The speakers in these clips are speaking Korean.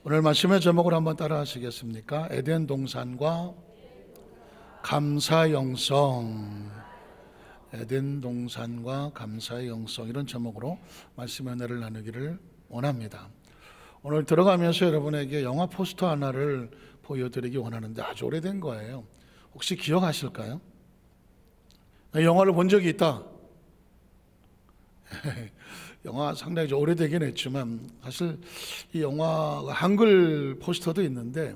오늘 말씀의 제목을 한번 따라 하시겠습니까? 에덴 동산과 감사의 영성. 에덴 동산과 감사의 영성, 이런 제목으로 말씀의 은혜를 나누기를 원합니다. 오늘 들어가면서 여러분에게 영화 포스터 하나를 보여드리기 원하는데 아주 오래된 거예요. 혹시 기억하실까요? 영화를 본 적이 있다. 영화 상당히 좀 오래되긴 했지만 사실 이 영화가 한글 포스터도 있는데,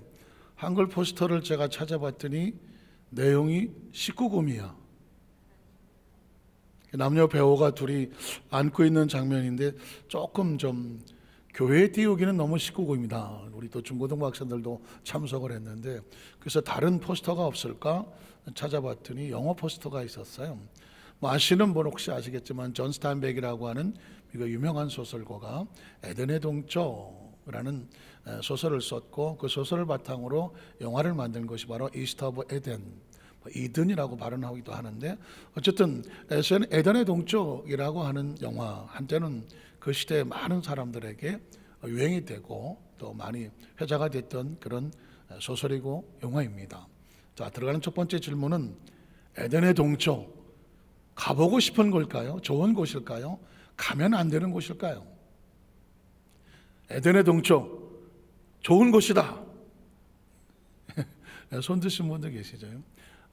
한글 포스터를 제가 찾아봤더니 내용이 19금이야. 남녀 배우가 둘이 안고 있는 장면인데 조금 좀 교회에 띄우기는 너무 19금이다. 우리 또 중고등부 학생들도 참석을 했는데, 그래서 다른 포스터가 없을까 찾아봤더니 영어 포스터가 있었어요. 뭐 아시는 분 혹시 아시겠지만 존 스타인백이라고 하는 미국 유명한 소설가가 에덴의 동쪽이라는 소설을 썼고, 그 소설을 바탕으로 영화를 만든 것이 바로 이스트 오브 에덴, 이든이라고 발언하기도 하는데, 어쨌든 에덴의 동쪽이라고 하는 영화, 한때는 그 시대에 많은 사람들에게 유행이 되고 또 많이 회자가 됐던 그런 소설이고 영화입니다. 자, 들어가는 첫 번째 질문은 에덴의 동쪽, 가보고 싶은 걸까요? 좋은 곳일까요? 가면 안 되는 곳일까요? 에덴의 동쪽, 좋은 곳이다. 손 드신 분도 계시죠?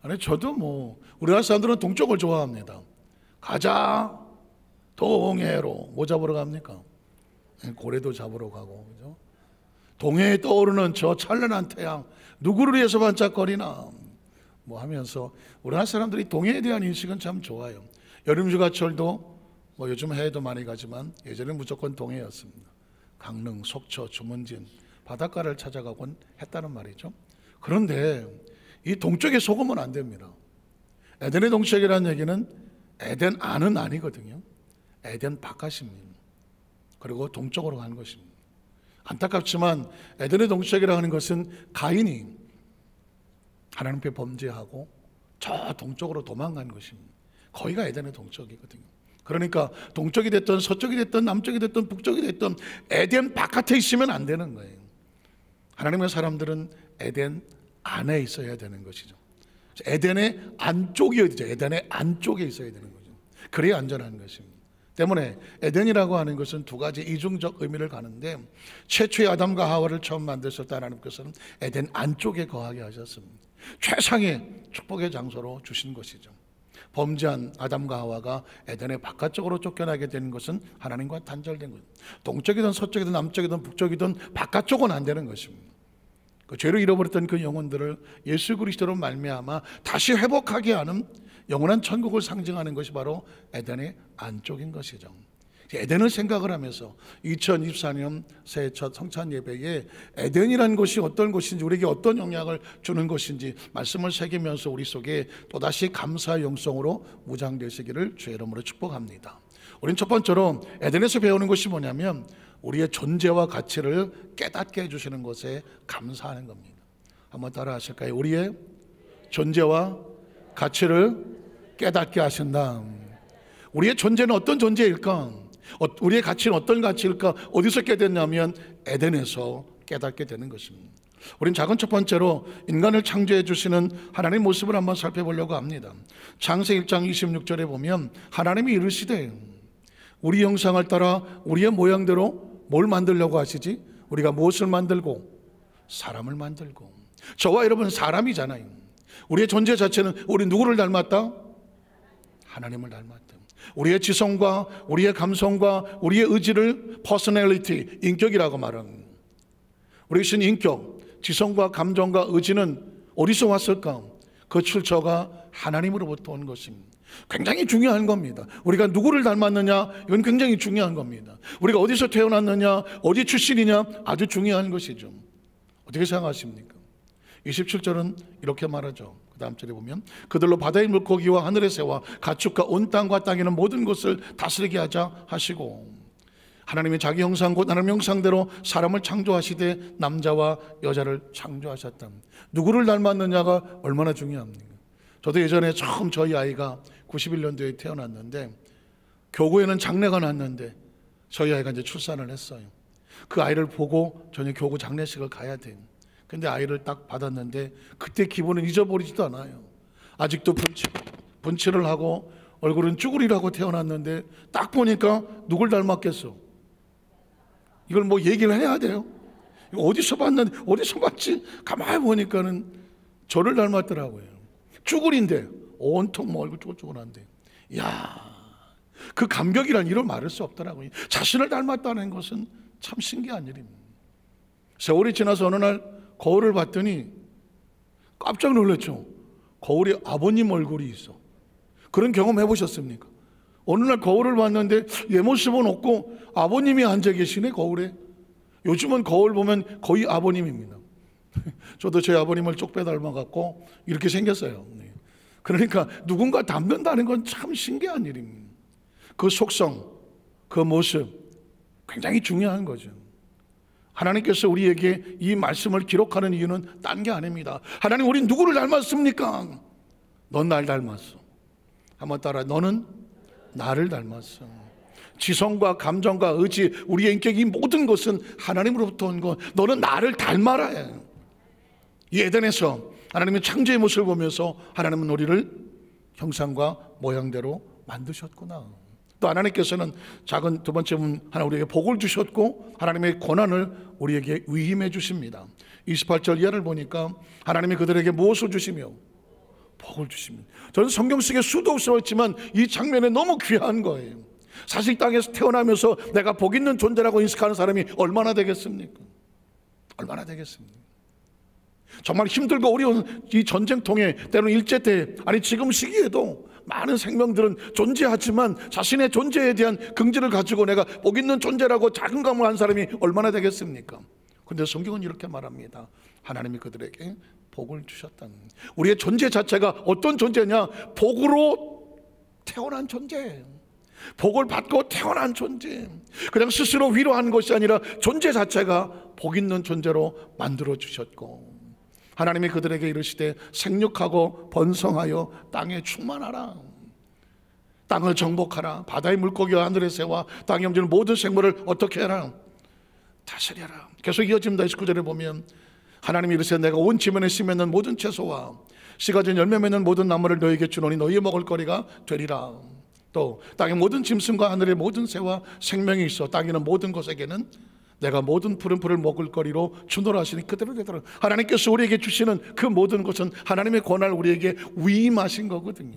아니, 저도 우리나라 사람들은 동쪽을 좋아합니다. 가자, 동해로. 뭐 잡으러 갑니까? 고래도 잡으러 가고, 그죠? 동해에 떠오르는 저 찬란한 태양, 누구를 위해서 반짝거리나 하면서 우리나라 사람들이 동해에 대한 인식은 참 좋아요. 여름휴가철도 요즘 해외도 많이 가지만 예전에는 무조건 동해였습니다. 강릉, 속초, 주문진 바닷가를 찾아가곤 했다는 말이죠. 그런데 이 동쪽에 속으면 안 됩니다. 에덴의 동쪽이라는 얘기는 에덴 안은 아니거든요. 에덴 바깥입니다. 그리고 동쪽으로 가는 것입니다. 안타깝지만 에덴의 동쪽이라고 하는 것은 가인이 하나님 앞에 범죄하고 저 동쪽으로 도망간 것입니다. 거기가 에덴의 동쪽이거든요. 그러니까 동쪽이 됐든 서쪽이 됐든 남쪽이 됐든 북쪽이 됐든 에덴 바깥에 있으면 안 되는 거예요. 하나님의 사람들은 에덴 안에 있어야 되는 것이죠. 에덴의 안쪽이어야 되죠. 에덴의 안쪽에 있어야 되는 거죠. 그래야 안전한 것입니다. 때문에 에덴이라고 하는 것은 두 가지 이중적 의미를 가는데, 최초의 아담과 하와를 처음 만드셨다 하나님께서는 에덴 안쪽에 거하게 하셨습니다. 최상의 축복의 장소로 주신 것이죠. 범죄한 아담과 하와가 에덴의 바깥쪽으로 쫓겨나게 되는 것은 하나님과 단절된 것. 동쪽이든 서쪽이든 남쪽이든 북쪽이든 바깥쪽은 안 되는 것입니다. 그 죄로 잃어버렸던 그 영혼들을 예수 그리스도로 말미암아 다시 회복하게 하는 영원한 천국을 상징하는 것이 바로 에덴의 안쪽인 것이죠. 에덴을 생각을 하면서 2024년 새해 첫 성찬 예배에 에덴이라는 곳이 어떤 곳인지, 우리에게 어떤 영향을 주는 것인지 말씀을 새기면서 우리 속에 또다시 감사의 영성으로 무장되시기를 주의 이름으로 축복합니다. 우린 첫 번째로 에덴에서 배우는 것이 뭐냐면 우리의 존재와 가치를 깨닫게 해주시는 것에 감사하는 겁니다. 한번 따라 하실까요? 우리의 존재와 가치를 깨닫게 하신다. 우리의 존재는 어떤 존재일까? 우리의 가치는 어떤 가치일까? 어디서 깨닫냐면 에덴에서 깨닫게 되는 것입니다. 우린 작은 첫 번째로 인간을 창조해 주시는 하나님의 모습을 한번 살펴보려고 합니다. 창세 1장 26절에 보면 하나님이 이르시되 우리 형상을 따라 우리의 모양대로 뭘 만들려고 하시지? 우리가 무엇을 만들고? 사람을 만들고. 저와 여러분은 사람이잖아요. 우리의 존재 자체는 우리 누구를 닮았다? 하나님을 닮았다. 우리의 지성과 우리의 감성과 우리의 의지를 퍼스널리티, 인격이라고 말합니다. 우리 신 인격, 지성과 감정과 의지는 어디서 왔을까? 그 출처가 하나님으로부터 온 것입니다. 굉장히 중요한 겁니다. 우리가 누구를 닮았느냐, 이건 굉장히 중요한 겁니다. 우리가 어디서 태어났느냐, 어디 출신이냐, 아주 중요한 것이죠. 어떻게 생각하십니까? 27절은 이렇게 말하죠. 그 다음 절에 보면 그들로 바다의 물고기와 하늘의 새와 가축과 온 땅과 땅에 있는 모든 것을 다스리게 하자 하시고, 하나님이 자기 형상 곧 하나님 형상대로 사람을 창조하시되 남자와 여자를 창조하셨다. 누구를 닮았느냐가 얼마나 중요합니까? 저도 예전에 처음 저희 아이가 91년도에 태어났는데 교구에는 장례가 났는데 저희 아이가 이제 출산을 했어요. 그 아이를 보고 저녁 교구 장례식을 가야 돼요. 근데 아이를 딱 받았는데 그때 기분은 잊어버리지도 않아요. 아직도 분칠을 하고 얼굴은 쭈구리라고 태어났는데 딱 보니까 누굴 닮았겠어? 이걸 뭐 얘기를 해야 돼요? 이거 어디서 봤는데 어디서 봤지? 가만히 보니까는 저를 닮았더라고요. 쭈구리인데 온통 뭐 얼굴 쭈글쭈글한데, 이야, 그 감격이란 이런 말할 수 없더라고요. 자신을 닮았다는 것은 참 신기한 일입니다. 세월이 지나서 어느 날 거울을 봤더니 깜짝 놀랐죠. 거울에 아버님 얼굴이 있어. 그런 경험 해보셨습니까? 어느 날 거울을 봤는데 얘 모습은 없고 아버님이 앉아 계시네, 거울에. 요즘은 거울 보면 거의 아버님입니다. 저도 제 아버님을 쪽배 닮아갖고 이렇게 생겼어요. 그러니까 누군가 닮는다는 건 참 신기한 일입니다. 그 속성, 그 모습 굉장히 중요한 거죠. 하나님께서 우리에게 이 말씀을 기록하는 이유는 딴 게 아닙니다. 하나님, 우리 누구를 닮았습니까? 넌 날 닮았어. 한번 따라, 너는 나를 닮았어. 지성과 감정과 의지, 우리의 인격, 이 모든 것은 하나님으로부터 온 것. 너는 나를 닮아라 해. 이 에덴에서 하나님의 창조의 모습을 보면서 하나님은 우리를 형상과 모양대로 만드셨구나. 또 하나님께서는 작은 두 번째 문 하나 우리에게 복을 주셨고 하나님의 권한을 우리에게 위임해 주십니다. 28절 이하를 보니까 하나님이 그들에게 무엇을 주시며 복을 주십니다. 저는 성경 속에 수도 없었지만 이 장면에 너무 귀한 거예요. 사실 땅에서 태어나면서 내가 복 있는 존재라고 인식하는 사람이 얼마나 되겠습니까? 얼마나 되겠습니까? 정말 힘들고 어려운 이 전쟁통에, 때로는 일제 때, 아니 지금 시기에도 많은 생명들은 존재하지만 자신의 존재에 대한 긍지를 가지고 내가 복 있는 존재라고 자긍감을 한 사람이 얼마나 되겠습니까? 그런데 성경은 이렇게 말합니다. 하나님이 그들에게 복을 주셨다는, 우리의 존재 자체가 어떤 존재냐? 복으로 태어난 존재예요. 복을 받고 태어난 존재. 그냥 스스로 위로한 것이 아니라 존재 자체가 복 있는 존재로 만들어 주셨고, 하나님이 그들에게 이르시되 생육하고 번성하여 땅에 충만하라. 땅을 정복하라. 바다의 물고기와 하늘의 새와 땅에 움직이는 모든 생물을 어떻게 해라? 다스려라. 계속 이어집니다. 19절에 보면 하나님이 이르시되 내가 온 지면에 씨 맺는 모든 채소와 씨가 진 열매 맺는 모든 나무를 너희에게 주노니 너희의 먹을 거리가 되리라. 또 땅의 모든 짐승과 하늘의 모든 새와 생명이 있어 땅에는 모든 것에게는 내가 모든 푸른 풀을 먹을 거리로 주노라 하시니 그대로 되더라. 하나님께서 우리에게 주시는 그 모든 것은 하나님의 권한을 우리에게 위임하신 거거든요.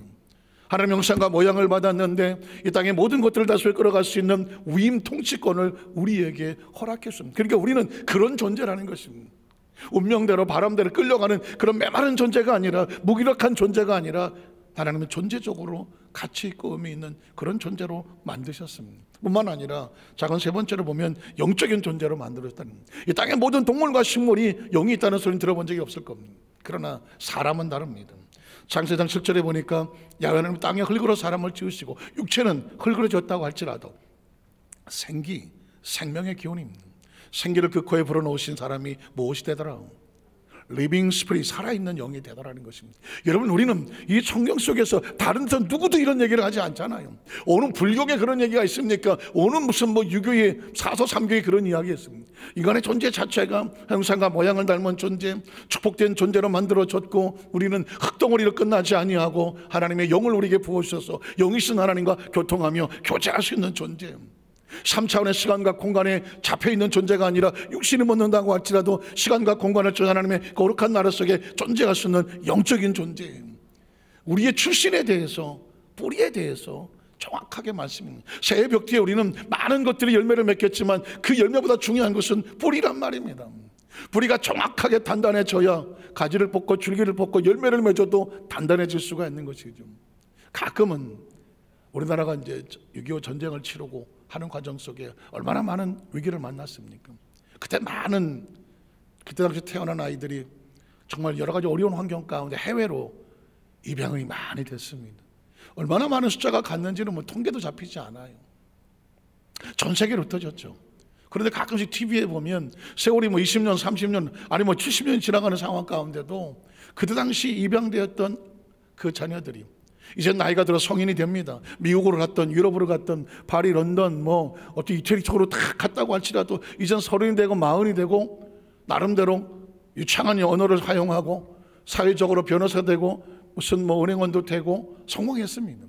하나님의 형상과 모양을 받았는데 이 땅의 모든 것들을 다스려 끌어갈 수 있는 위임 통치권을 우리에게 허락했습니다. 그러니까 우리는 그런 존재라는 것입니다. 운명대로 바람대로 끌려가는 그런 메마른 존재가 아니라, 무기력한 존재가 아니라 하나님은 존재적으로 가치 있고 의미 있는 그런 존재로 만드셨습니다. 뿐만 아니라 작은 세 번째로 보면 영적인 존재로 만들었다는, 이 땅의 모든 동물과 식물이 영이 있다는 소리는 들어본 적이 없을 겁니다. 그러나 사람은 다릅니다. 창세장 7절에 보니까 야훼 하나님은 땅에 흙으로 사람을 지으시고, 육체는 흙으로 지었다고 할지라도 생기, 생명의 기운입니다. 생기를 그 코에 불어넣으신 사람이 무엇이 되더라? 리빙 스피릿, 살아있는 영이 되더라는 것입니다. 여러분, 우리는 이 성경 속에서 다른 데 누구도 이런 얘기를 하지 않잖아요. 어느 불교에 그런 얘기가 있습니까? 어느 무슨 뭐 유교의 사서 삼교에 그런 이야기 있습니다. 인간의 존재 자체가 형상과 모양을 닮은 존재, 축복된 존재로 만들어졌고, 우리는 흙덩어리로 끝나지 아니하고 하나님의 영을 우리에게 부어주셔서 영이신 하나님과 교통하며 교제할 수 있는 존재. 3차원의 시간과 공간에 잡혀있는 존재가 아니라 육신을 묻는다고 할지라도 시간과 공간을 저 하나님의 거룩한 나라 속에 존재할 수 있는 영적인 존재. 우리의 출신에 대해서, 뿌리에 대해서 정확하게 말씀입니다. 새의 벽 뒤에 우리는 많은 것들이 열매를 맺겠지만 그 열매보다 중요한 것은 뿌리란 말입니다. 뿌리가 정확하게 단단해져야 가지를 뽑고 줄기를 뽑고 열매를 맺어도 단단해질 수가 있는 것이죠. 가끔은 우리나라가 이제 6.25 전쟁을 치르고 하는 과정 속에 얼마나 많은 위기를 만났습니까? 그때 당시 태어난 아이들이 정말 여러 가지 어려운 환경 가운데 해외로 입양이 많이 됐습니다. 얼마나 많은 숫자가 갔는지는 뭐 통계도 잡히지 않아요. 전 세계로 흩어졌죠. 그런데 가끔씩 TV에 보면 세월이 뭐 20년, 30년, 아니 뭐 70년이 지나가는 상황 가운데도 그때 당시 입양되었던 그 자녀들이 이제 나이가 들어 성인이 됩니다. 미국으로 갔던 유럽으로 갔던 파리, 런던, 뭐 어떤 이태리 쪽으로 다 갔다고 할지라도 이젠 30이 되고 40이 되고 나름대로 유창한 언어를 사용하고 사회적으로 변호사 되고 무슨 뭐 은행원도 되고 성공했습니다.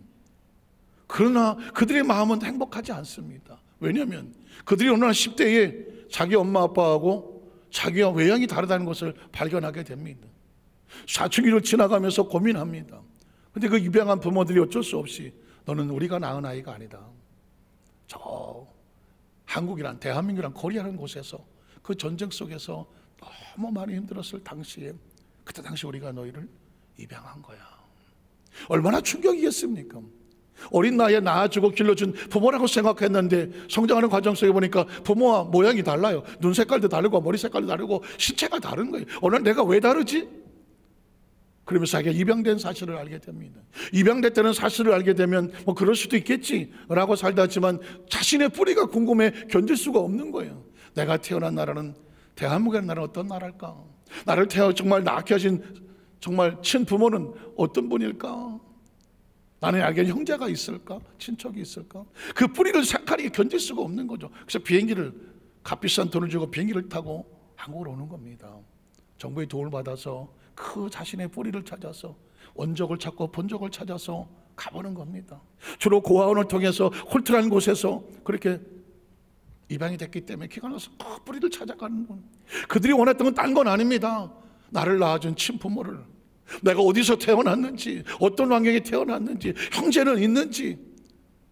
그러나 그들의 마음은 행복하지 않습니다. 왜냐하면 그들이 어느 날 10대에 자기 엄마 아빠하고 자기와 외향이 다르다는 것을 발견하게 됩니다. 사춘기를 지나가면서 고민합니다. 근데 그 입양한 부모들이 어쩔 수 없이 너는 우리가 낳은 아이가 아니다. 저 한국이란 대한민국이란 코리아라는 곳에서 그 전쟁 속에서 너무 많이 힘들었을 당시에 그때 당시 우리가 너희를 입양한 거야. 얼마나 충격이겠습니까? 어린 나이에 낳아주고 길러준 부모라고 생각했는데 성장하는 과정 속에 보니까 부모와 모양이 달라요. 눈 색깔도 다르고 머리 색깔도 다르고 신체가 다른 거예요. 오늘 내가 왜 다르지? 그러면서 자기가 입양된 사실을 알게 됩니다. 입양됐다는 사실을 알게 되면 뭐 그럴 수도 있겠지라고 살다 했지만 자신의 뿌리가 궁금해 견딜 수가 없는 거예요. 내가 태어난 나라는 대한민국이라는 나라는 어떤 나라일까? 나를 정말 낳게 하신 정말 친부모는 어떤 분일까? 나는 알기에는 형제가 있을까? 친척이 있을까? 그 뿌리를 생각하기에 견딜 수가 없는 거죠. 그래서 비행기를 값비싼 돈을 주고 비행기를 타고 한국으로 오는 겁니다. 정부의 도움을 받아서 그 자신의 뿌리를 찾아서 원적을 찾고 본적을 찾아서 가보는 겁니다. 주로 고아원을 통해서 홀트라는 곳에서 그렇게 입양이 됐기 때문에 기관에서 그 뿌리를 찾아가는 겁니다. 그들이 원했던 건 딴 건 아닙니다. 나를 낳아준 친부모를, 내가 어디서 태어났는지, 어떤 환경에 태어났는지, 형제는 있는지,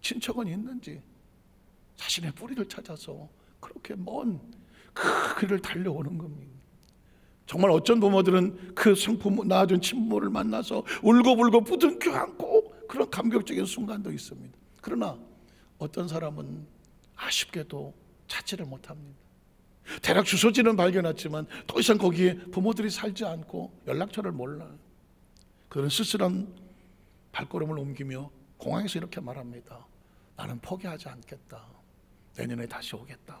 친척은 있는지 자신의 뿌리를 찾아서 그렇게 먼 그 길을 달려오는 겁니다. 정말 어쩐 부모들은 그 생부모, 낳아준 친부모를 만나서 울고불고 부둥켜 안고 그런 감격적인 순간도 있습니다. 그러나 어떤 사람은 아쉽게도 찾지를 못합니다. 대략 주소지는 발견했지만 더 이상 거기에 부모들이 살지 않고 연락처를 몰라요. 그런 쓸쓸한 발걸음을 옮기며 공항에서 이렇게 말합니다. 나는 포기하지 않겠다. 내년에 다시 오겠다.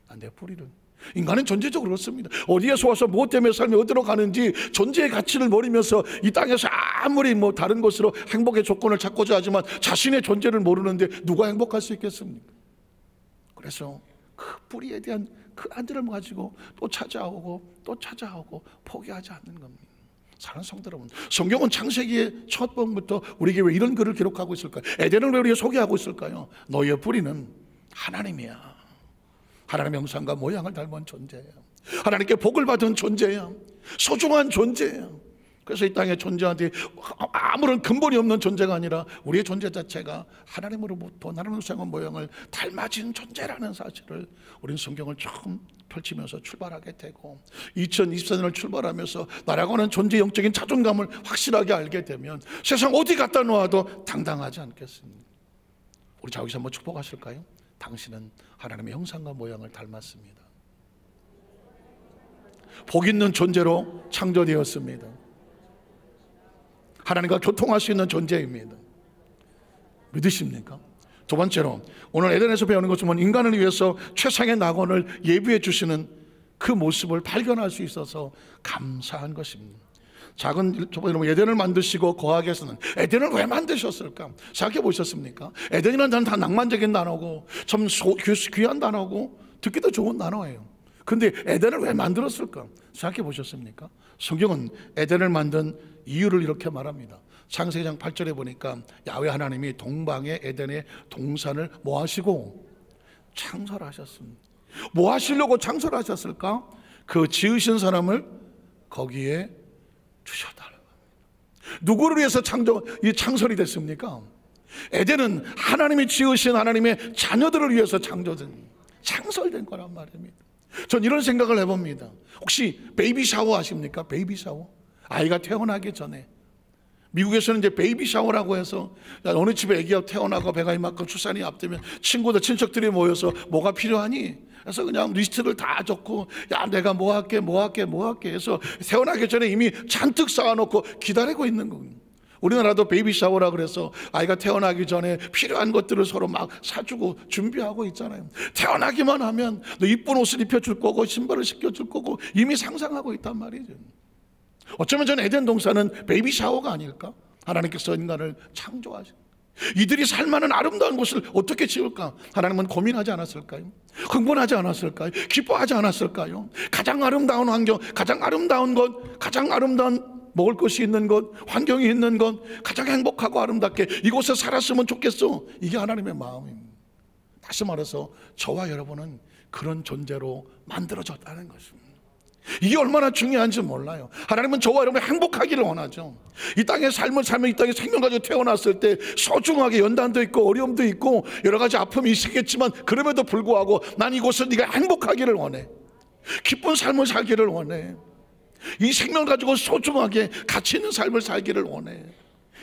난 내 뿌리를. 인간은 존재적으로 그렇습니다. 어디에서 와서 무엇 때문에 삶이 어디로 가는지 존재의 가치를 모르면서 이 땅에서 아무리 뭐 다른 것으로 행복의 조건을 찾고자 하지만 자신의 존재를 모르는데 누가 행복할 수 있겠습니까? 그래서 그 뿌리에 대한 그 안들을 가지고 또 찾아오고 포기하지 않는 겁니다. 사랑하는 성도 여러분, 성경은 창세기의 첫 번부터 우리에게 왜 이런 글을 기록하고 있을까요? 에덴을 왜 우리에게 소개하고 있을까요? 너희의 뿌리는 하나님이야. 하나님의 형상과 모양을 닮은 존재예요. 하나님께 복을 받은 존재예요. 소중한 존재예요. 그래서 이 땅에 존재하는데 아무런 근본이 없는 존재가 아니라 우리의 존재 자체가 하나님으로부터 하나님의 형상과 모양을 닮아진 존재라는 사실을 우리는 성경을 처음 펼치면서 출발하게 되고 2024년을 출발하면서 나라고 하는 존재 영적인 자존감을 확실하게 알게 되면 세상 어디 갖다 놓아도 당당하지 않겠습니까? 우리 자기서 한번 축복하실까요? 당신은 하나님의 형상과 모양을 닮았습니다. 복 있는 존재로 창조되었습니다. 하나님과 교통할 수 있는 존재입니다. 믿으십니까? 두 번째로 오늘 에덴에서 배우는 것은 인간을 위해서 최상의 낙원을 예비해 주시는 그 모습을 발견할 수 있어서 감사한 것입니다. 작은 여러분, 에덴을 만드시고 거하게서는 에덴을 왜 만드셨을까? 생각해 보셨습니까? 에덴이라는 단어는 다 낭만적인 단어고 참 귀한 단어고 듣기도 좋은 단어예요. 근데 에덴을 왜 만들었을까? 생각해 보셨습니까? 성경은 에덴을 만든 이유를 이렇게 말합니다. 창세기 8절에 보니까 야훼 하나님이 동방의 에덴의 동산을 뭐 하시고 창설하셨습니다. 뭐 하시려고 창설하셨을까? 그 지으신 사람을 거기에 주셨다는 겁니다. 누구를 위해서 이 창설이 됐습니까? 에덴은 하나님이 지으신 하나님의 자녀들을 위해서 창설된 거란 말입니다. 전 이런 생각을 해봅니다. 혹시 베이비 샤워 아십니까? 베이비 샤워. 아이가 태어나기 전에 미국에서는 이제 베이비 샤워라고 해서 어느 집에 아기가 태어나고 배가 이만큼 출산이 앞되면 친구들 친척들이 모여서 뭐가 필요하니? 그래서 그냥 리스트를 다 적고 야 내가 뭐 할게 해서 태어나기 전에 이미 잔뜩 쌓아놓고 기다리고 있는 겁니다. 우리나라도 베이비 샤워라 그래서 아이가 태어나기 전에 필요한 것들을 서로 막 사주고 준비하고 있잖아요. 태어나기만 하면 너 이쁜 옷을 입혀줄 거고 신발을 시켜줄 거고 이미 상상하고 있단 말이죠. 어쩌면 전 에덴 동산은 베이비 샤워가 아닐까? 하나님께서 인간을 창조하신, 이들이 살만한 아름다운 곳을 어떻게 지을까? 하나님은 고민하지 않았을까요? 흥분하지 않았을까요? 기뻐하지 않았을까요? 가장 아름다운 환경, 가장 아름다운 것, 가장 아름다운 먹을 것이 있는 것, 환경이 있는 것, 가장 행복하고 아름답게 이곳에 살았으면 좋겠어. 이게 하나님의 마음입니다. 다시 말해서 저와 여러분은 그런 존재로 만들어졌다는 것입니다. 이게 얼마나 중요한지 몰라요. 하나님은 저와 여러분이 행복하기를 원하죠. 이 땅에 삶을 살면, 이 땅에 생명 가지고 태어났을 때 소중하게 연단도 있고 어려움도 있고 여러 가지 아픔이 있겠지만 그럼에도 불구하고 난 이곳에서 네가 행복하기를 원해. 기쁜 삶을 살기를 원해. 이 생명을 가지고 소중하게 가치 있는 삶을 살기를 원해.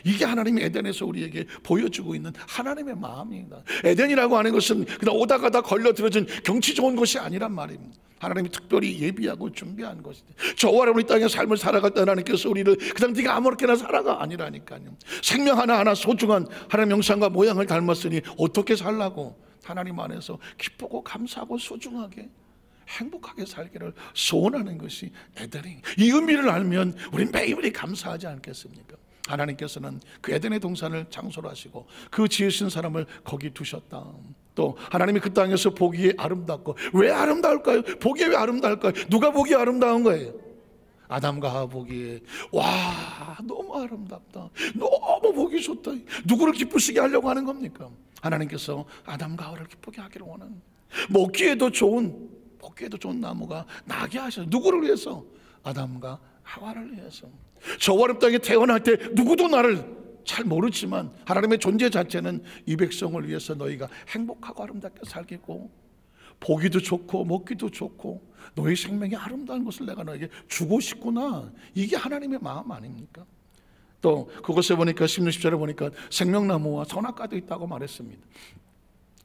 이게 하나님이 에덴에서 우리에게 보여주고 있는 하나님의 마음입니다. 에덴이라고 하는 것은 그냥 오다 가다 걸려들어진 경치 좋은 곳이 아니란 말입니다. 하나님이 특별히 예비하고 준비한 것이죠. 저와 여러분이 땅의 삶을 살아갈 때 하나님께서 우리를 그냥 네가 아무렇게나 살아가 아니라니까요. 생명 하나하나 소중한 하나님의 형상과 모양을 닮았으니 어떻게 살라고 하나님 안에서 기쁘고 감사하고 소중하게 행복하게 살기를 소원하는 것이 에덴이, 이 의미를 알면 우리 매일이 감사하지 않겠습니까? 하나님께서는 그 에덴의 동산을 장소로 하시고 그 지으신 사람을 거기 두셨다. 또 하나님이 그 땅에서 보기에 아름답고, 왜 아름다울까요? 보기에 왜 아름다울까요? 누가 보기에 아름다운 거예요? 아담과 하와 보기에 와 너무 아름답다, 너무 보기 좋다. 누구를 기쁘시게 하려고 하는 겁니까? 하나님께서 아담과 하와를 기쁘게 하기를 원하는, 먹기에도 좋은 나무가 나게 하셔서 누구를 위해서? 아담과 하와를 위해서. 저와 땅에 태어날 때 누구도 나를 잘 모르지만 하나님의 존재 자체는 이 백성을 위해서 너희가 행복하고 아름답게 살기고 보기도 좋고 먹기도 좋고 너희 생명이 아름다운 것을 내가 너에게 주고 싶구나. 이게 하나님의 마음 아닙니까? 또 그것에 보니까 16, 17절에 보니까 생명나무와 선악과도 있다고 말했습니다.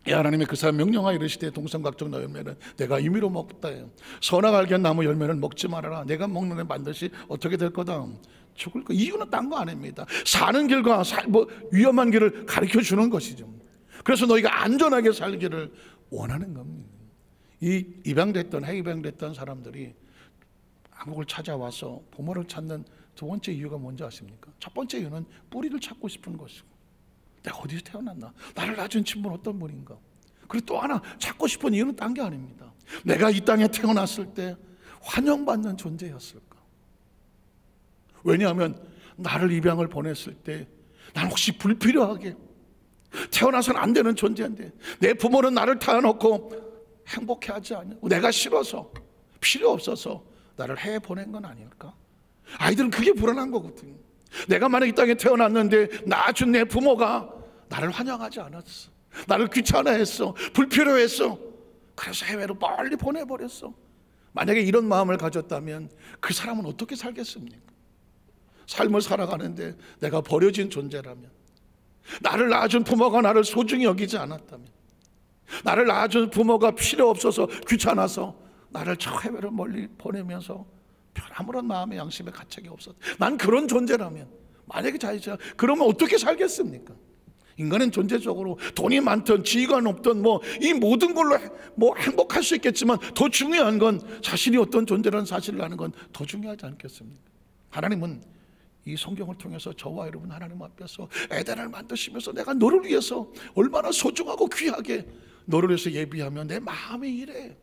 하나님이 그 사람 명령하여 이르시되 동산각종 나무 열매는 내가 임의로 먹다. 선악 알게 한 나무 열매는 먹지 말아라. 내가 먹는 애 반드시 어떻게 될 거다? 죽을 거. 이유는 딴 거 아닙니다. 사는 길과 위험한 길을 가르쳐 주는 것이죠. 그래서 너희가 안전하게 살기를 원하는 겁니다. 이 입양됐던 해입양됐던 사람들이 한국을 찾아와서 부모를 찾는 두 번째 이유가 뭔지 아십니까? 첫 번째 이유는 뿌리를 찾고 싶은 것이고, 내가 어디서 태어났나? 나를 낳은 친구는 어떤 분인가? 그리고 또 하나 찾고 싶은 이유는 딴 게 아닙니다. 내가 이 땅에 태어났을 때 환영받는 존재였을까? 왜냐하면 나를 입양을 보냈을 때 난 혹시 불필요하게 태어나서는 안 되는 존재인데 내 부모는 나를 태워놓고 행복해하지 않냐고, 내가 싫어서 필요 없어서 나를 해외 보낸 건 아닐까? 아이들은 그게 불안한 거거든요. 내가 만약 이 땅에 태어났는데 낳아준 내 부모가 나를 환영하지 않았어, 나를 귀찮아했어, 불필요했어, 그래서 해외로 빨리 보내버렸어. 만약에 이런 마음을 가졌다면 그 사람은 어떻게 살겠습니까? 삶을 살아가는데 내가 버려진 존재라면, 나를 낳아준 부모가 나를 소중히 여기지 않았다면, 나를 낳아준 부모가 필요 없어서 귀찮아서 나를 저 해외로 멀리 보내면서 아무런 마음의 양심의 가책이 없었다. 난 그런 존재라면, 만약에 자유자, 그러면 어떻게 살겠습니까? 인간은 존재적으로 돈이 많든 지위가 높든 이 모든 걸로 행복할 수 있겠지만 더 중요한 건 자신이 어떤 존재라는 사실을 아는 건 더 중요하지 않겠습니까? 하나님은 이 성경을 통해서 저와 여러분 하나님 앞에서 에덴을 만드시면서 내가 너를 위해서 얼마나 소중하고 귀하게 너를 위해서 예비하면 내 마음이 이래.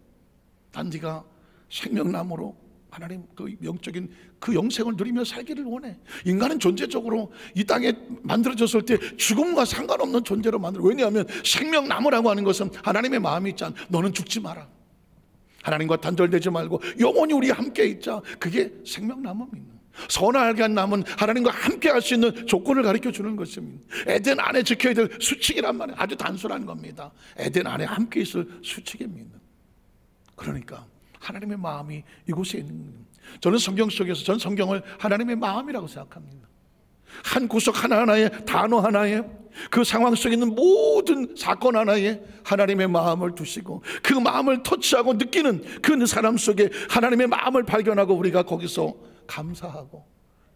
난 네가 생명나무로 하나님 그 영적인 그 영생을 누리며 살기를 원해. 인간은 존재적으로 이 땅에 만들어졌을 때 죽음과 상관없는 존재로 만들어. 왜냐하면 생명나무라고 하는 것은 하나님의 마음이 있잖아. 너는 죽지 마라, 하나님과 단절되지 말고 영원히 우리 함께 있자. 그게 생명나무입니다. 선을 알게 한 나무는 하나님과 함께 할 수 있는 조건을 가르쳐 주는 것입니다. 에덴 안에 지켜야 될 수칙이란 말이에요. 아주 단순한 겁니다. 에덴 안에 함께 있을 수칙입니다. 그러니까 하나님의 마음이 이곳에 있는 겁니다. 저는 성경 속에서 전 성경을 하나님의 마음이라고 생각합니다. 한 구석 하나하나에, 단어 하나에, 그 상황 속에 있는 모든 사건 하나에 하나님의 마음을 두시고 그 마음을 터치하고 느끼는 그 사람 속에 하나님의 마음을 발견하고 우리가 거기서 감사하고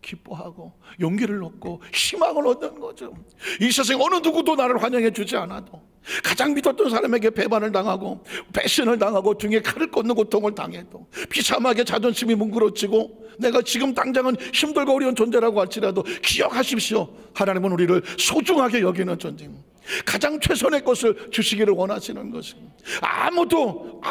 기뻐하고 용기를 얻고 희망을 얻는 거죠. 이 세상 어느 누구도 나를 환영해 주지 않아도 가장 믿었던 사람에게 배반을 당하고 배신을 당하고 등에 칼을 꽂는 고통을 당해도 비참하게 자존심이 뭉그러지고 내가 지금 당장은 힘들고 어려운 존재라고 할지라도 기억하십시오. 하나님은 우리를 소중하게 여기는 존재, 가장 최선의 것을 주시기를 원하시는 것입니다. 아무도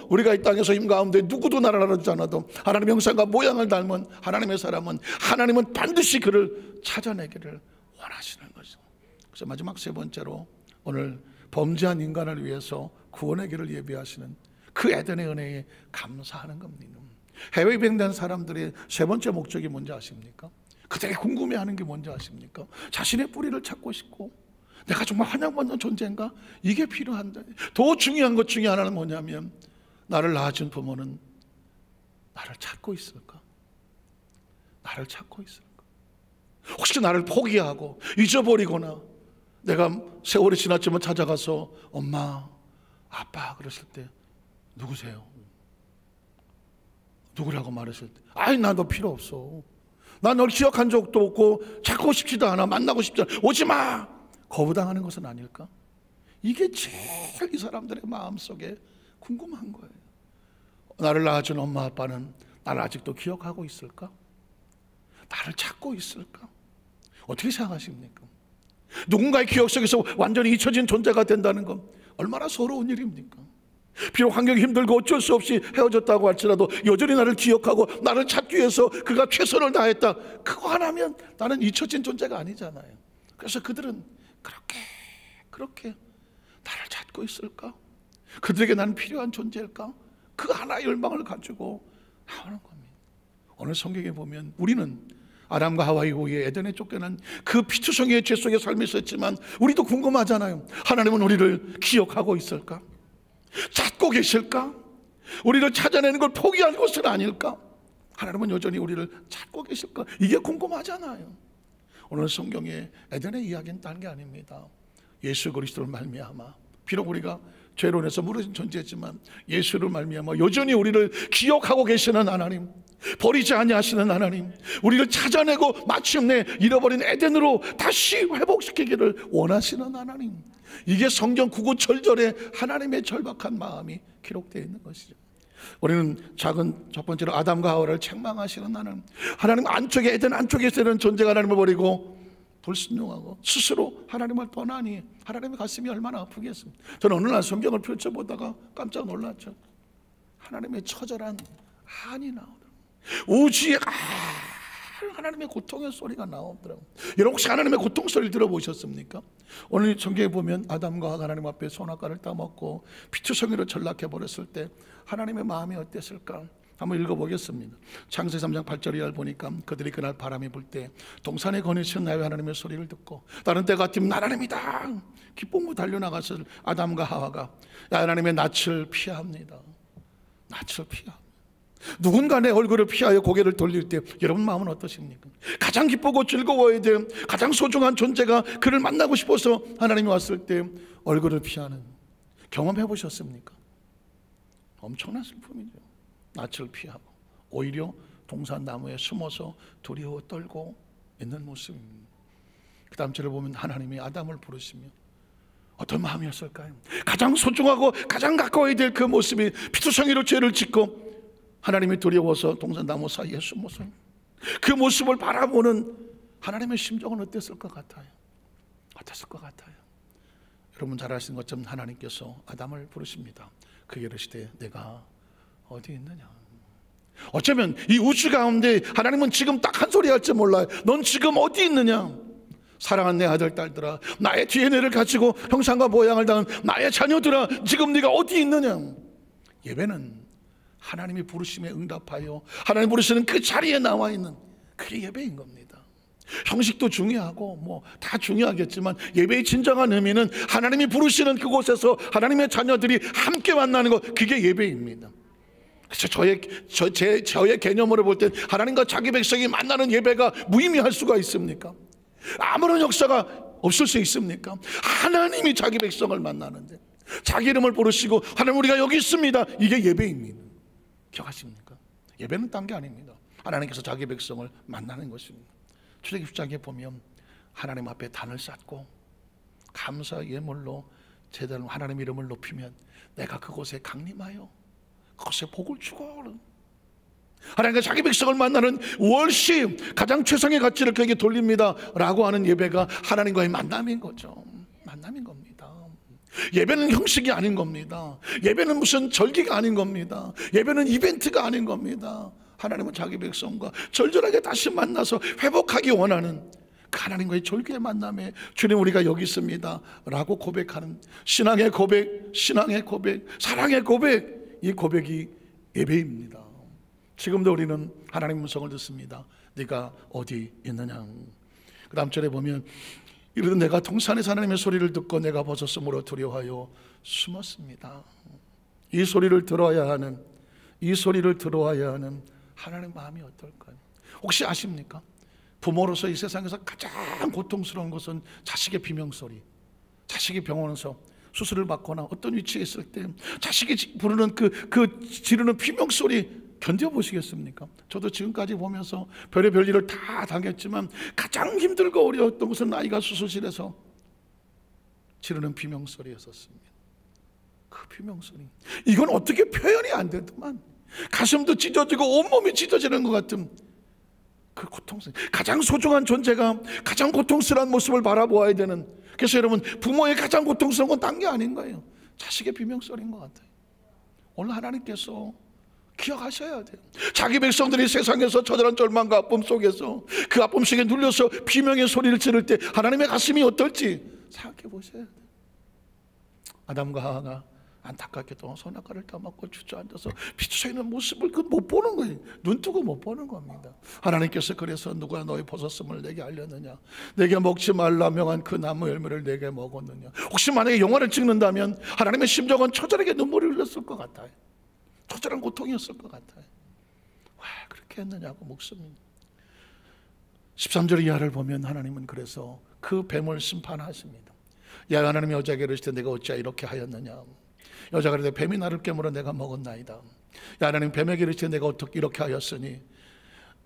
우리가 이 땅에서 힘 가운데 누구도 나를 알아주지 않아도 하나님의 형상과 모양을 닮은 하나님의 사람은 하나님은 반드시 그를 찾아내기를 원하시는 것입니다. 그래서 마지막 세 번째로 오늘 범죄한 인간을 위해서 구원의 길을 예비하시는 그 에덴의 은혜에 감사하는 겁니다. 해외 입양된 사람들의 세 번째 목적이 뭔지 아십니까? 그들이 궁금해하는 게 뭔지 아십니까? 자신의 뿌리를 찾고 싶고 내가 정말 환영받는 존재인가? 이게 필요한데, 더 중요한 것 중에 하나는 뭐냐면 나를 낳아준 부모는 나를 찾고 있을까? 나를 찾고 있을까? 혹시 나를 포기하고 잊어버리거나 내가 세월이 지났지만 찾아가서 엄마, 아빠 그랬을 때 누구세요? 누구라고 말했을 때 아이 나 너 필요 없어, 나 널 기억한 적도 없고 찾고 싶지도 않아, 만나고 싶지 않아, 오지마, 거부당하는 것은 아닐까? 이게 제일 이 사람들의 마음속에 궁금한 거예요. 나를 낳아준 엄마 아빠는 나를 아직도 기억하고 있을까? 나를 찾고 있을까? 어떻게 생각하십니까? 누군가의 기억 속에서 완전히 잊혀진 존재가 된다는 건 얼마나 서러운 일입니까? 비록 환경이 힘들고 어쩔 수 없이 헤어졌다고 할지라도 여전히 나를 기억하고 나를 찾기 위해서 그가 최선을 다했다, 그거 하나면 나는 잊혀진 존재가 아니잖아요. 그래서 그들은 그렇게 나를 찾고 있을까? 그들에게 나는 필요한 존재일까? 그 하나의 열망을 가지고 나오는 겁니다. 오늘 성경에 보면 우리는 아담과 하와 이후에 에덴에 쫓겨난 그 피투성이의 죄 속에 삶이 있었지만 우리도 궁금하잖아요. 하나님은 우리를 기억하고 있을까? 찾고 계실까? 우리를 찾아내는 걸 포기한 것은 아닐까? 하나님은 여전히 우리를 찾고 계실까? 이게 궁금하잖아요. 오늘 성경의 에덴의 이야기는 딴 게 아닙니다. 예수 그리스도를 말미암아 비록 우리가 죄로 인해서 무너진 존재지만 예수를 말미암아 여전히 우리를 기억하고 계시는 하나님, 버리지 아니하시는 하나님, 우리를 찾아내고 마침내 잃어버린 에덴으로 다시 회복시키기를 원하시는 하나님, 이게 성경 구구절절에 하나님의 절박한 마음이 기록되어 있는 것이죠. 우리는 작은 첫 번째로 아담과 하와를 책망하시는 하나님 안쪽에, 에덴 안쪽에 있는 존재가 하나님을 버리고 불순종하고 스스로 하나님을 떠나니 하나님의 가슴이 얼마나 아프겠습니까? 저는 어느 날 성경을 펼쳐보다가 깜짝 놀랐죠. 하나님의 처절한 한이 나오더라고요. 우주에 하나님의 고통의 소리가 나오더라고요. 여러분 혹시 하나님의 고통 소리를 들어보셨습니까? 오늘 성경에 보면 아담과 하나님 앞에 선악과를 따먹고 피투성이로 전락해버렸을 때 하나님의 마음이 어땠을까? 한번 읽어보겠습니다. 창세기 3장 8절 이하를 보니까 그들이 그날 바람이 불 때 동산에 거니신 나의 하나님의 소리를 듣고 다른 때 같으면 하나님이다 기쁨으로 달려나가서 아담과 하와가 하나님의 낯을 피합니다. 낯을 피합니다. 누군가 내 얼굴을 피하여 고개를 돌릴 때 여러분 마음은 어떠십니까? 가장 기쁘고 즐거워야 돼, 가장 소중한 존재가 그를 만나고 싶어서 하나님이 왔을 때 얼굴을 피하는 경험해 보셨습니까? 엄청난 슬픔이죠. 낯을 피하고 오히려 동산 나무에 숨어서 두려워 떨고 있는 모습입니다. 그 다음 절을 보면 하나님이 아담을 부르시며 어떤 마음이었을까요? 가장 소중하고 가장 가까워야 될 그 모습이 피투성이로 죄를 짓고 하나님이 두려워서 동산 나무 사이에 숨어서 그 모습을 바라보는 하나님의 심정은 어땠을 것 같아요? 어땠을 것 같아요? 여러분 잘 아시는 것처럼 하나님께서 아담을 부르십니다. 그에게 이르시되 내가 어디 있느냐? 어쩌면 이 우주 가운데 하나님은 지금 딱 한 소리 할지 몰라요. 넌 지금 어디 있느냐? 사랑하는 내 아들 딸들아, 나의 DNA를 가지고 형상과 모양을 당한 나의 자녀들아, 지금 네가 어디 있느냐? 예배는 하나님이 부르심에 응답하여 하나님 부르시는 그 자리에 나와 있는 그게 예배인 겁니다. 형식도 중요하고 뭐 다 중요하겠지만 예배의 진정한 의미는 하나님이 부르시는 그곳에서 하나님의 자녀들이 함께 만나는 것, 그게 예배입니다. 그래서 저의 개념으로 볼 때 하나님과 자기 백성이 만나는 예배가 무의미할 수가 있습니까? 아무런 역사가 없을 수 있습니까? 하나님이 자기 백성을 만나는데 자기 이름을 부르시고 하나님 우리가 여기 있습니다, 이게 예배입니다. 기억하십니까? 예배는 딴 게 아닙니다. 하나님께서 자기 백성을 만나는 것입니다. 출애굽 10장에 보면 하나님 앞에 단을 쌓고 감사 예물로 제대로 하나님 이름을 높이면 내가 그곳에 강림하여 그곳에 복을 주고, 하나님과 자기 백성을 만나는 월십, 가장 최상의 가치를 그에게 돌립니다 라고 하는 예배가 하나님과의 만남인 거죠. 만남인 겁니다. 예배는 형식이 아닌 겁니다. 예배는 무슨 절기가 아닌 겁니다. 예배는 이벤트가 아닌 겁니다. 하나님은 자기 백성과 절절하게 다시 만나서 회복하기 원하는 그 하나님과의 절기의 만남에 주님 우리가 여기 있습니다 라고 고백하는 신앙의 고백, 신앙의 고백, 사랑의 고백, 이 고백이 예배입니다. 지금도 우리는 하나님 음성을 듣습니다. 네가 어디 있느냐. 그 다음 절에 보면 이르되 내가 동산에서 하나님의 소리를 듣고 내가 벗었으므로 두려워하여 숨었습니다. 이 소리를 들어야 하는, 이 소리를 들어야 하는 하나님의 마음이 어떨까요? 혹시 아십니까? 부모로서 이 세상에서 가장 고통스러운 것은 자식의 비명소리. 자식이 병원에서 수술을 받거나 어떤 위치에 있을 때 자식이 부르는 그 지르는 비명소리 견뎌보시겠습니까? 저도 지금까지 보면서 별의별 일을 다 당했지만 가장 힘들고 어려웠던 것은 아이가 수술실에서 지르는 비명소리였었습니다. 그 비명소리, 이건 어떻게 표현이 안 되더만 가슴도 찢어지고 온몸이 찢어지는 것 같은 그 고통스러운, 가장 소중한 존재가 가장 고통스러운 모습을 바라보아야 되는, 그래서 여러분 부모의 가장 고통스러운 건 딴 게 아닌 거예요. 자식의 비명소리인 것 같아요. 오늘 하나님께서 기억하셔야 돼요. 자기 백성들이 세상에서 처절한 절망과 아픔 속에서 그 아픔 속에 눌려서 비명의 소리를 지를 때 하나님의 가슴이 어떨지 생각해 보셔야 돼요. 아담과 하와가 안타깝게도 선악과를 따먹고 주저앉아서 비추어있는 모습을 못 보는 거예요. 눈 뜨고 못 보는 겁니다. 하나님께서 그래서 누가 너의 벗었음을 내게 알렸느냐, 내게 먹지 말라 명한 그 나무 열매를 내게 먹었느냐. 혹시 만약에 영화를 찍는다면 하나님의 심정은 처절하게 눈물을 흘렸을 것 같아요. 처절한 고통이었을 것 같아요. 왜 그렇게 했느냐고 묻습니다. 13절 이하를 보면 하나님은 그래서 그 뱀을 심판하십니다. 야 하나님이 여자에게 이르시되 내가 어찌하여 이렇게 하였느냐. 여자가 이르되 뱀이 나를 깨물어 내가 먹었나이다. 야 하나님 뱀에게 이르시되 내가 어떻게 이렇게 하였으니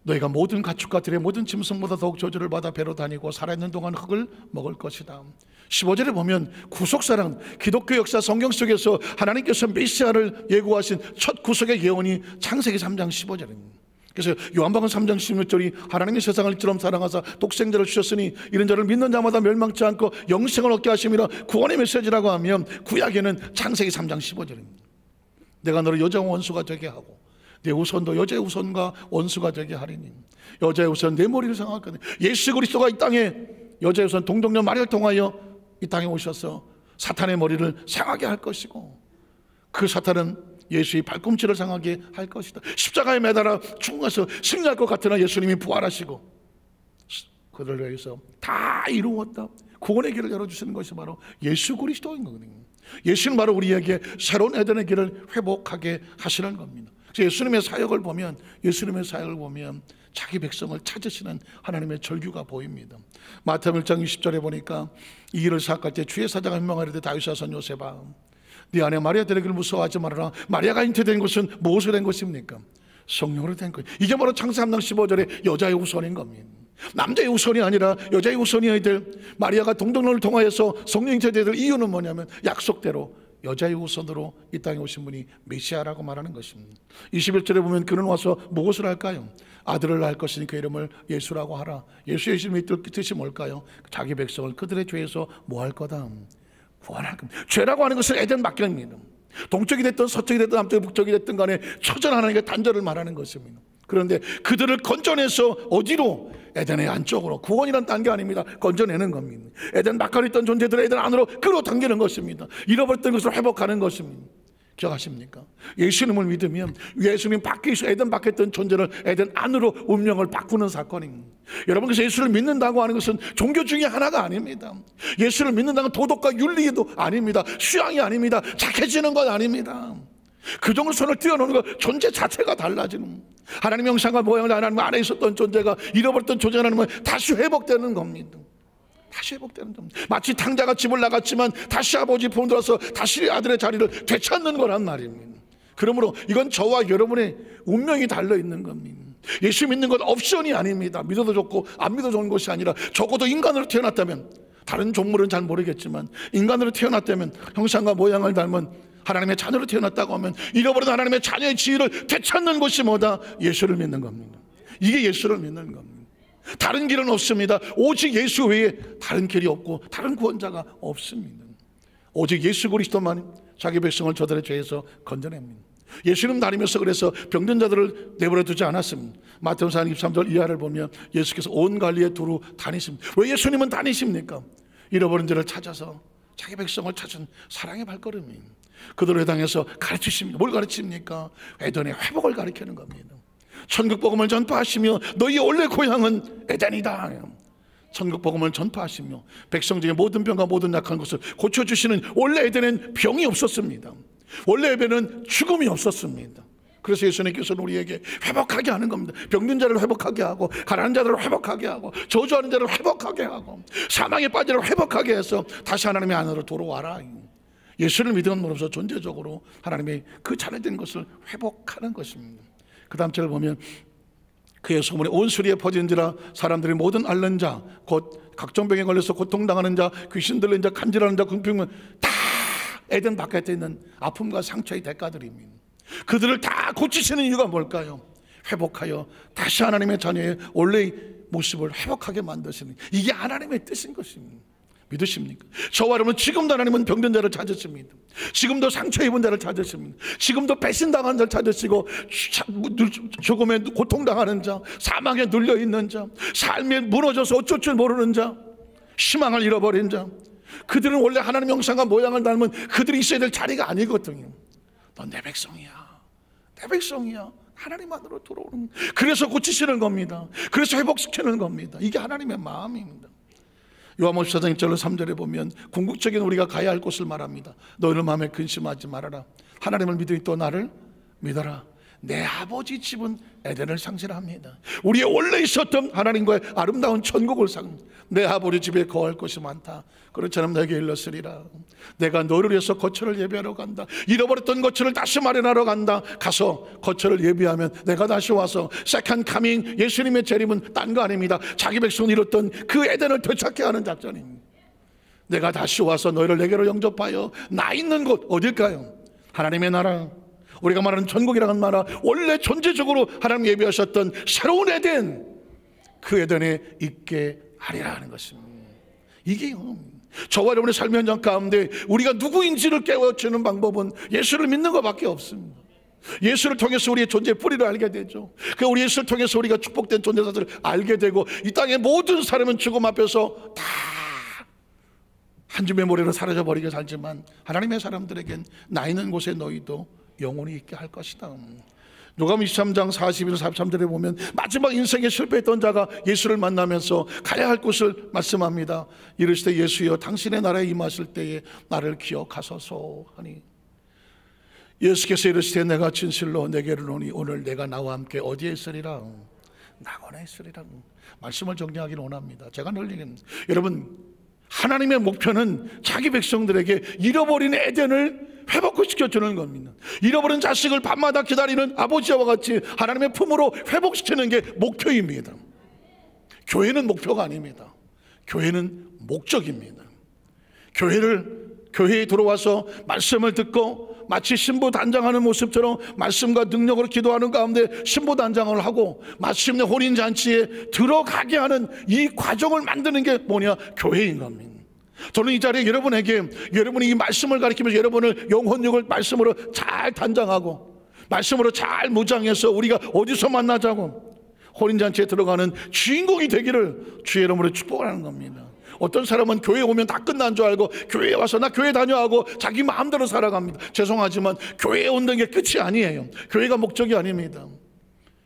너희가 모든 가축과 들의 모든 짐승보다 더욱 저주를 받아 배로 다니고 살아있는 동안 흙을 먹을 것이다. 15절에 보면 구속사랑, 기독교 역사 성경 속에서 하나님께서 메시아를 예고하신 첫 구속의 예언이 창세기 3장 15절입니다. 그래서 요한복음 3장 16절이 하나님이 세상을 이처럼 사랑하사 독생자를 주셨으니 이런 자를 믿는 자마다 멸망치 않고 영생을 얻게 하심이라 구원의 메시지라고 하면 구약에는 창세기 3장 15절입니다. 내가 너를 여자와 원수가 되게 하고 내 후손도 여자의 후손과 원수가 되게 하리니 여자의 후손 내 머리를 상하거든. 예수 그리스도가 이 땅에 여자의 후손 동정녀 마리아를 통하여 이 땅에 오셔서 사탄의 머리를 상하게 할 것이고 그 사탄은 예수의 발꿈치를 상하게 할 것이다. 십자가에 매달아 죽어서 승리할 것 같으나 예수님이 부활하시고 그들을 위해서 다 이루었다. 구원의 길을 열어주시는 것이 바로 예수 그리스도인 거거든요. 예수는 바로 우리에게 새로운 에덴의 길을 회복하게 하시는 겁니다. 예수님의 사역을 보면 자기 백성을 찾으시는 하나님의 절규가 보입니다. 마태복음 1장 20절에 보니까 이 일을 사역할 때 주의 사자가 명하리되 다윗의 son 요셉아 네 안에 마리아 되기를 무서워하지 말아라. 마리아가 잉태된 것은 무엇으로 된 것입니까? 성령으로 된 거예요. 이게 바로 창세기 3장 15절에 여자의 후손인 겁니다. 남자의 후손이 아니라 여자의 후손이어야 될 마리아가 동정녀를 통하여서 성령 잉태되어야 될 이유는 뭐냐면 약속대로 여자의 후손으로 이 땅에 오신 분이 메시아라고 말하는 것입니다. 21절에 보면 그는 와서 무엇을 할까요? 아들을 낳을 것이니 그 이름을 예수라고 하라. 예수의 이름의 뜻이 뭘까요? 자기 백성을 그들의 죄에서 뭐 할 거다? 구원할 겁니다. 죄라고 하는 것은 에덴 막경입니다. 동쪽이 됐든 서쪽이 됐든 남쪽이 북쪽이 됐든 간에 처절 하나님의 단절을 말하는 것입니다. 그런데 그들을 건져내서 어디로? 에덴의 안쪽으로. 구원이란 딴 게 아닙니다. 건져내는 겁니다. 에덴 밖에 있던 존재들을 에덴 안으로 끌어당기는 것입니다. 잃어버렸던 것을 회복하는 것입니다. 기억하십니까? 예수님을 믿으면 예수님 밖에 있어 에덴 밖에 있던 존재를 에덴 안으로 운명을 바꾸는 사건입니다. 여러분, 그래서 예수를 믿는다고 하는 것은 종교 중에 하나가 아닙니다. 예수를 믿는다는 도덕과 윤리도 아닙니다. 수양이 아닙니다. 착해지는 것 아닙니다. 그 정도 손을 띄워놓는 것, 존재 자체가 달라지는, 하나님의 형상과 모양을 하나님 안에 있었던 존재가 잃어버렸던 존재라는 다시 회복되는 겁니다. 다시 회복되는 겁니다. 마치 탕자가 집을 나갔지만 다시 아버지 품 들어서 다시 아들의 자리를 되찾는 거란 말입니다. 그러므로 이건 저와 여러분의 운명이 달려있는 겁니다. 예수 믿는 건 옵션이 아닙니다. 믿어도 좋고 안 믿어도 좋은 것이 아니라, 적어도 인간으로 태어났다면, 다른 종물은 잘 모르겠지만 인간으로 태어났다면, 형상과 모양을 닮은 하나님의 자녀로 태어났다고 하면 잃어버린 하나님의 자녀의 지위를 되찾는 것이 뭐다? 예수를 믿는 겁니다. 이게 예수를 믿는 겁니다. 다른 길은 없습니다. 오직 예수 외에 다른 길이 없고 다른 구원자가 없습니다. 오직 예수 그리스도만 자기 백성을 저들의 죄에서 건져냅니다. 예수님 다니면서 그래서 병든 자들을 내버려 두지 않았습니다. 마태복음 4장 23절 이하를 보면 예수께서 온 갈릴리에 두루 다니십니다. 왜 예수님은 다니십니까? 잃어버린 자를 찾아서 자기 백성을 찾은 사랑의 발걸음이 그들을 해당해서 가르치십니다. 뭘 가르칩니까? 에덴의 회복을 가르치는 겁니다. 천국 복음을 전파하시며 너희의 원래 고향은 에덴이다. 천국 복음을 전파하시며 백성 중에 모든 병과 모든 약한 것을 고쳐주시는, 원래 에덴엔 병이 없었습니다. 원래 에덴은 죽음이 없었습니다. 그래서 예수님께서는 우리에게 회복하게 하는 겁니다. 병든 자를 회복하게 하고, 가난한 자들을 회복하게 하고, 저주하는 자를 회복하게 하고, 사망에 빠진 자를 회복하게 해서 다시 하나님의 안으로 돌아와라. 예수를 믿음으로써 존재적으로 하나님의 그 잘못된 것을 회복하는 것입니다. 그 다음 절을 보면 그의 소문이 온 수리에 퍼진지라 사람들이 모든 앓는 자, 곧 각종 병에 걸려서 고통당하는 자, 귀신 들린 자, 간질하는 자, 궁핍은 다 에덴 바깥에 있는 아픔과 상처의 대가들입니다. 그들을 다 고치시는 이유가 뭘까요? 회복하여 다시 하나님의 자녀의 원래의 모습을 회복하게 만드시는, 이게 하나님의 뜻인 것입니다. 믿으십니까? 저와 여러분, 지금도 하나님은 병든 자를 찾으십니다. 지금도 상처 입은 자를 찾으십니다. 지금도 배신당한 자를 찾으시고, 죽음에 고통당하는 자, 사망에 눌려있는 자, 삶에 무너져서 어쩔 줄 모르는 자, 희망을 잃어버린 자, 그들은 원래 하나님 형상과 모양을 닮은 그들이 있어야 될 자리가 아니거든요. 넌 내 백성이야, 내 백성이야. 하나님 안으로 들어오는, 그래서 고치시는 겁니다. 그래서 회복시키는 겁니다. 이게 하나님의 마음입니다. 요한복음 4장 1절로 3절에 보면 궁극적인 우리가 가야 할 곳을 말합니다. 너희는 마음에 근심하지 말아라. 하나님을 믿으니 또 나를 믿어라. 내 아버지 집은 에덴을 상실합니다. 우리의 원래 있었던 하나님과의 아름다운 천국을 내 아버지 집에 거할 것이 많다. 그렇처럼 내게 일렀으리라. 내가 너를 위해서 거처를 예비하러 간다. 잃어버렸던 거처를 다시 마련하러 간다. 가서 거처를 예비하면 내가 다시 와서, 세컨드 카밍, 예수님의 재림은 딴 거 아닙니다. 자기 백성을 잃었던 그 에덴을 되찾게 하는 작전입니다. 내가 다시 와서 너희를 내게로 영접하여 나 있는 곳 어딜까요? 하나님의 나라, 우리가 말하는 천국이라는 나라, 원래 존재적으로 하나님 예비하셨던 새로운 에덴, 그 에덴에 있게 하리라 하는 것입니다. 이게 저와 여러분의 삶의 현장 가운데 우리가 누구인지를 깨워주는 방법은 예수를 믿는 것밖에 없습니다. 예수를 통해서 우리의 존재의 뿌리를 알게 되죠. 우리 예수를 통해서 우리가 축복된 존재자들을 알게 되고, 이 땅의 모든 사람은 죽음 앞에서 다 한 줌의 모래로 사라져버리게 살지만 하나님의 사람들에겐 나 있는 곳에 너희도 영원히 있게 할 것이다. 누가복음 23장 41절 43절에 보면 마지막 인생에 실패했던 자가 예수를 만나면서 가야 할 곳을 말씀합니다. 이르시되 예수여 당신의 나라에 임하실 때에 나를 기억하소서 하니, 예수께서 이르시되 내가 진실로 내게 이르노니 오늘 내가 나와 함께 어디에 있으리라? 낙원에 있으리라. 말씀을 정리하기를 원합니다. 제가 늘 얘기합니다. 여러분, 하나님의 목표는 자기 백성들에게 잃어버린 에덴을 회복시켜주는 겁니다. 잃어버린 자식을 밤마다 기다리는 아버지와 같이 하나님의 품으로 회복시키는 게 목표입니다. 교회는 목표가 아닙니다. 교회는 목적입니다. 교회에 들어와서 말씀을 듣고 마치 신부단장하는 모습처럼 말씀과 능력으로 기도하는 가운데 신부단장을 하고 마침내 혼인잔치에 들어가게 하는 이 과정을 만드는 게 뭐냐? 교회인 겁니다. 저는 이 자리에 여러분이 이 말씀을 가르치면서 여러분을 영혼육을 말씀으로 잘 단장하고 말씀으로 잘 무장해서 우리가 어디서 만나자고 혼인잔치에 들어가는 주인공이 되기를 주의 이름으로 축복하는 겁니다. 어떤 사람은 교회에 오면 다 끝난 줄 알고 교회에 와서 나 교회 다녀하고 자기 마음대로 살아갑니다. 죄송하지만 교회에 온다는 게 끝이 아니에요. 교회가 목적이 아닙니다.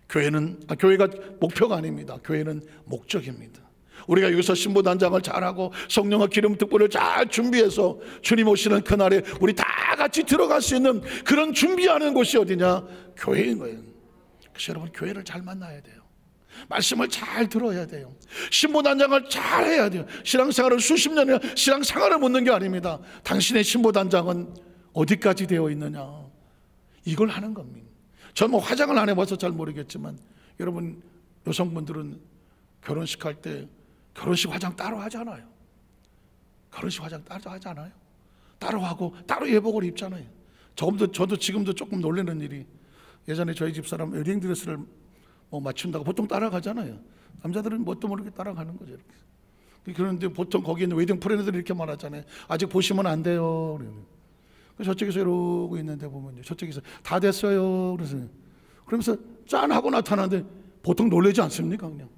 교회가 목표가 아닙니다. 교회는 목적입니다. 우리가 여기서 신부단장을 잘하고 성령과 기름 특보를 잘 준비해서 주님 오시는 그날에 우리 다 같이 들어갈 수 있는 그런 준비하는 곳이 어디냐? 교회인 거예요. 그래서 여러분, 교회를 잘 만나야 돼요. 말씀을 잘 들어야 돼요. 신부단장을 잘 해야 돼요. 신앙생활을 수십 년이나 신앙생활을 묻는 게 아닙니다. 당신의 신부단장은 어디까지 되어 있느냐, 이걸 하는 겁니다. 저는 화장을 안 해봐서 잘 모르겠지만 여러분 여성분들은 결혼식 할 때 결혼식 화장 따로 하잖아요. 결혼식 화장 따로 하잖아요. 따로 하고 따로 예복을 입잖아요. 저도 지금도 조금 놀라는 일이, 예전에 저희 집사람 웨딩 드레스를 맞춘다고 보통 따라가잖아요. 남자들은 뭣도 모르게 따라가는 거죠. 이렇게. 그런데 보통 거기 있는 웨딩 플래너들이 이렇게 말하잖아요. 아직 보시면 안 돼요. 저쪽에서 이러고 있는데 보면 저쪽에서 다 됐어요. 그러면서 짠 하고 나타나는데 보통 놀라지 않습니까? 그냥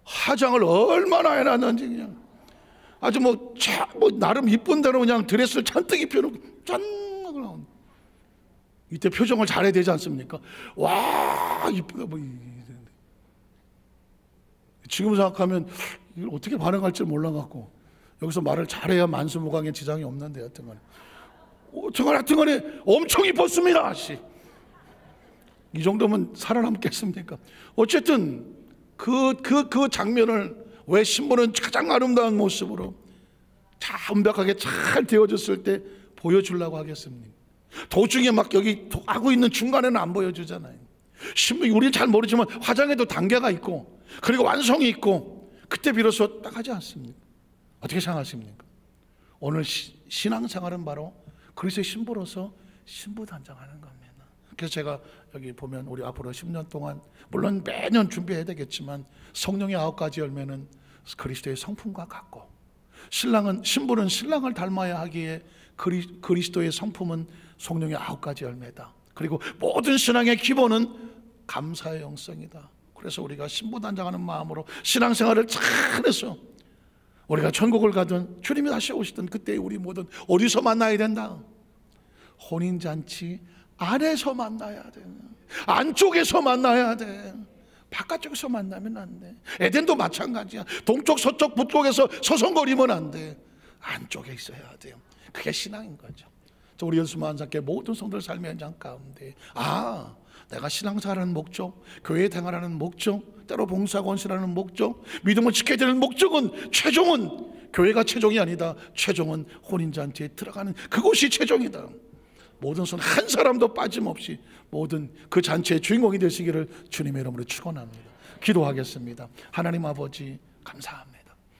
화장을 얼마나 해놨는지 그냥 아주 나름 이쁜 대로 그냥 드레스를 잔뜩 입혀놓고 짠 하고 나오는. 이때 표정을 잘해야 되지 않습니까? 와 이쁘다 지금 생각하면 이걸 어떻게 반응할지 몰라갖고 여기서 말을 잘해야 만수무강에 지장이 없는데 하여튼간에 엄청 이뻤습니다. 이 정도면 살아남겠습니까? 어쨌든 그 장면을 왜 신부는 가장 아름다운 모습으로 완벽하게 잘 되어졌을 때 보여주려고 하겠습니까? 도중에 여기 하고 있는 중간에는 안 보여주잖아요. 신부, 우리는 잘 모르지만 화장에도 단계가 있고 그리고 완성이 있고 그때 비로소 딱 하지 않습니까? 어떻게 생각하십니까? 오늘 신앙생활은 바로 그리스도의 신부로서 신부단장하는 겁니다. 그래서 제가 여기 보면 우리 앞으로 10년 동안 물론 매년 준비해야 되겠지만 성령의 9가지 열매는 그리스도의 성품과 같고, 신부는 신랑을 닮아야 하기에 그리스도의 성품은 성령의 9가지 열매다. 그리고 모든 신앙의 기본은 감사의 영성이다. 그래서 우리가 신부단장하는 마음으로 신앙생활을 잘해서 우리가 천국을 가든 주님이 다시 오시든 그때 우리 모든 어디서 만나야 된다? 혼인잔치 안에서 만나야 돼. 안쪽에서 만나야 돼. 바깥쪽에서 만나면 안 돼. 에덴도 마찬가지야. 동쪽 서쪽 북쪽에서 서성거리면 안 돼. 안쪽에 있어야 돼요. 그게 신앙인 거죠. 우리 연수만사께 모든 성도들 삶의 현장 가운데 내가 신앙생활하는 목적, 교회에 생활하는 목적, 때로 봉사하고 헌신하는 목적, 믿음을 지켜야 되는 목적은 최종은 교회가 최종이 아니다. 최종은 혼인잔치에 들어가는 그곳이 최종이다. 모든 손 한 사람도 빠짐없이 모든 그 잔치의 주인공이 되시기를 주님의 이름으로 축원합니다. 기도하겠습니다. 하나님 아버지 감사합니다.